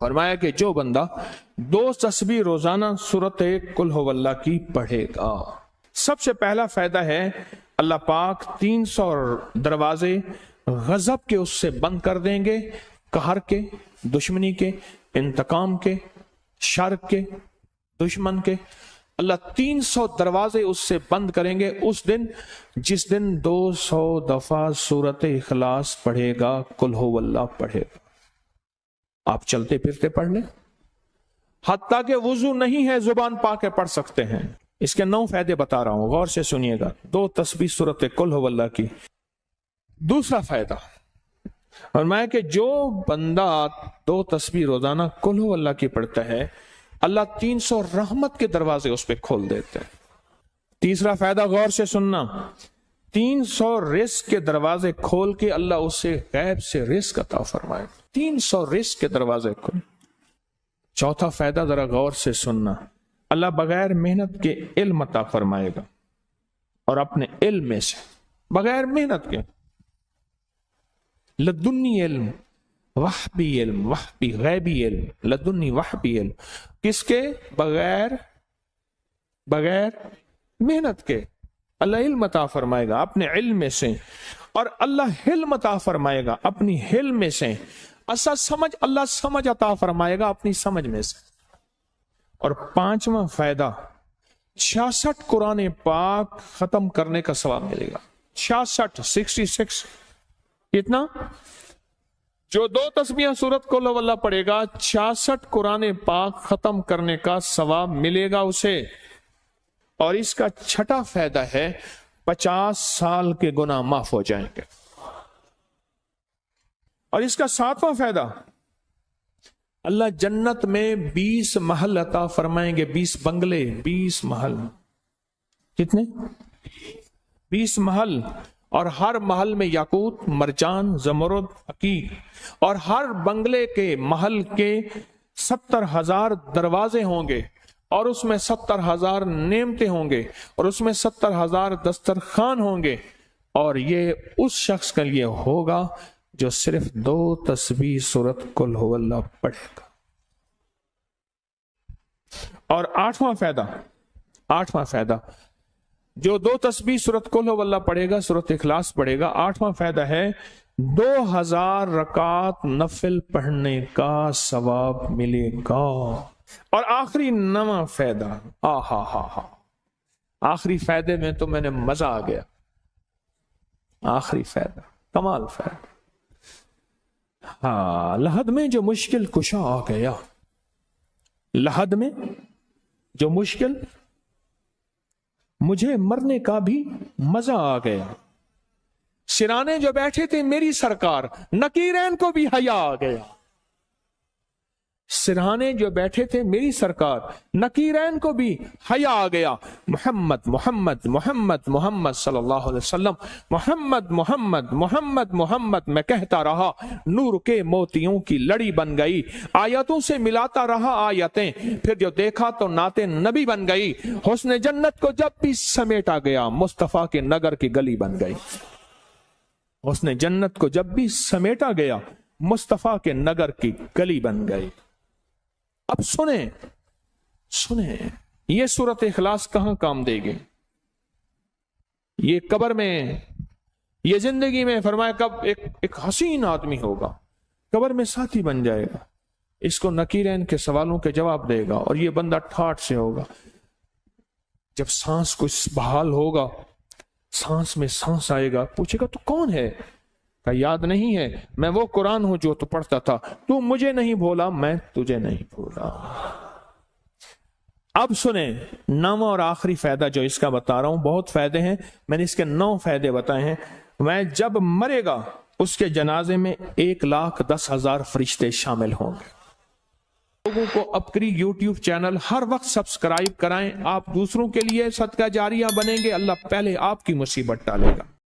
فرمایا کہ جو بندہ 2 تسبیح روزانہ سورت قل ہو اللہ کی پڑھے گا، سب سے پہلا فائدہ ہے اللہ پاک 300 دروازے غضب کے اس سے بند کر دیں گے، قہر کے، دشمنی کے، انتقام کے، شر کے، دشمن کے۔ اللہ 300 دروازے اس سے بند کریں گے اس دن جس دن 200 دفعہ سورت اخلاص پڑھے گا، قل ہو اللہ پڑھے گا۔ آپ چلتے پھرتے پڑھ لیں، حتیٰ کہ وضو نہیں ہے زبان پاک کے پڑھ سکتے ہیں۔ اس کے 9 فائدے بتا رہا ہوں، غور سے سنیے گا۔ 2 تسبیح سورت قل ہو اللہ کی۔ دوسرا فائدہ فرمایا کہ جو بندہ 2 تسبیح روزانہ قل ہو اللہ کی پڑھتا ہے، اللہ 300 رحمت کے دروازے اس پہ کھول دیتے ہیں۔ تیسرا فائدہ غور سے سننا، 300 رزق کے دروازے کھول کے اللہ اسے غیب سے رزق عطا فرمائے، 300 رزق کے دروازے کھول۔ چوتھا فائدہ ذرا غور سے سننا، اللہ بغیر محنت کے علم عطا فرمائے گا، اور اپنے علم میں سے بغیر محنت کے، لدنی علم، وحبی علم، وحبی غیبی علم، لدنی وحبی علم، کس کے؟ بغیر محنت کے اللہ علم عطا فرمائے گا اپنے علم میں سے، اور اللہ حلم عطا فرمائے گا اپنی حلم میں سے، اللہ سمجھ عطا فرمائے گا اپنی سمجھ میں سے۔ اور 5واں فائدہ 66 قرآن پاک ختم کرنے کا ثواب ملے گا۔ 66 کتنا؟ جو 2 تسبیح سورت قل ہو اللہ پڑھے گا، 66 قرآن پاک ختم کرنے کا ثواب ملے گا اسے۔ اور اس کا 6واں فائدہ ہے 50 سال کے گناہ معاف ہو جائیں گے۔ اور اس کا 7واں فائدہ، اللہ جنت میں 20 محل عطا فرمائیں گے، 20 بنگلے، 20 محل۔ کتنے؟ 20 محل، اور ہر محل میں یاقوت، مرجان، زمرد، عقیق، اور ہر بنگلے کے محل کے 70,000 دروازے ہوں گے، اور اس میں 70,000 نعمتیں ہوں گے، اور اس میں 70,000 دسترخوان ہوں گے، اور یہ اس شخص کے لیے ہوگا جو صرف 2 تسبیح سورت قل ہو اللہ پڑھے گا۔ اور 8واں فائدہ جو 2 تسبیح سورت قل ہو اللہ پڑھے گا، سورت اخلاص پڑھے گا، 8واں فائدہ ہے 2000 رکعات نفل پڑھنے کا ثواب ملے گا۔ اور آخری 9واں فائدہ، آخری فائدے میں تو میں نے مزہ آ گیا، آخری فائدہ کمال فائدہ۔ لحد میں جو مشکل کشا آ گیا، لحد میں جو مشکل، مجھے مرنے کا بھی مزہ آ گیا، سرانے جو بیٹھے تھے میری سرکار، نکیرین کو بھی حیا آ گیا۔ سرہانے جو بیٹھے تھے میری سرکار، نکیرین کو بھی حیا آ گیا۔ محمد محمد محمد محمد صلی اللہ علیہ وسلم، محمد محمد محمد محمد میں کہتا رہا، نور کے موتیوں کی لڑی بن گئی، آیتوں سے ملاتا رہا آیتیں، پھر جو دیکھا تو نعت نبی بن گئی، حسن جنت کو جب بھی سمیٹا گیا مصطفیٰ کے نگر کی گلی بن گئی۔ حسن جنت کو جب بھی سمیٹا گیا مصطفیٰ کے نگر کی گلی بن گئی۔ اب سنیں یہ سورت اخلاص کہاں کام دے گی؟ یہ قبر میں، یہ زندگی میں، فرمایا کب ایک حسین آدمی ہوگا، قبر میں ساتھی بن جائے گا، اس کو نکیرین کے سوالوں کے جواب دے گا، اور یہ بندہ ٹھاٹ سے ہوگا۔ جب سانس کچھ بحال ہوگا، سانس میں سانس آئے گا، پوچھے گا تو کون ہے؟ کہ یاد نہیں ہے، میں وہ قرآن ہوں جو تو پڑھتا تھا، تو مجھے نہیں بھولا، میں تجھے نہیں بھولا۔ اب سنیں 9واں اور آخری فائدہ جو اس کا بتا رہا ہوں، بہت فائدے ہیں، میں نے اس کے 9 فائدے بتائے ہیں۔ میں جب مرے گا اس کے جنازے میں 1,10,000 فرشتے شامل ہوں گے۔ لوگوں کو اپکری یوٹیوب چینل ہر وقت سبسکرائب کرائیں، آپ دوسروں کے لیے صدقہ جاریہ بنیں گے، اللہ پہلے آپ کی مصیبت ٹالے گا۔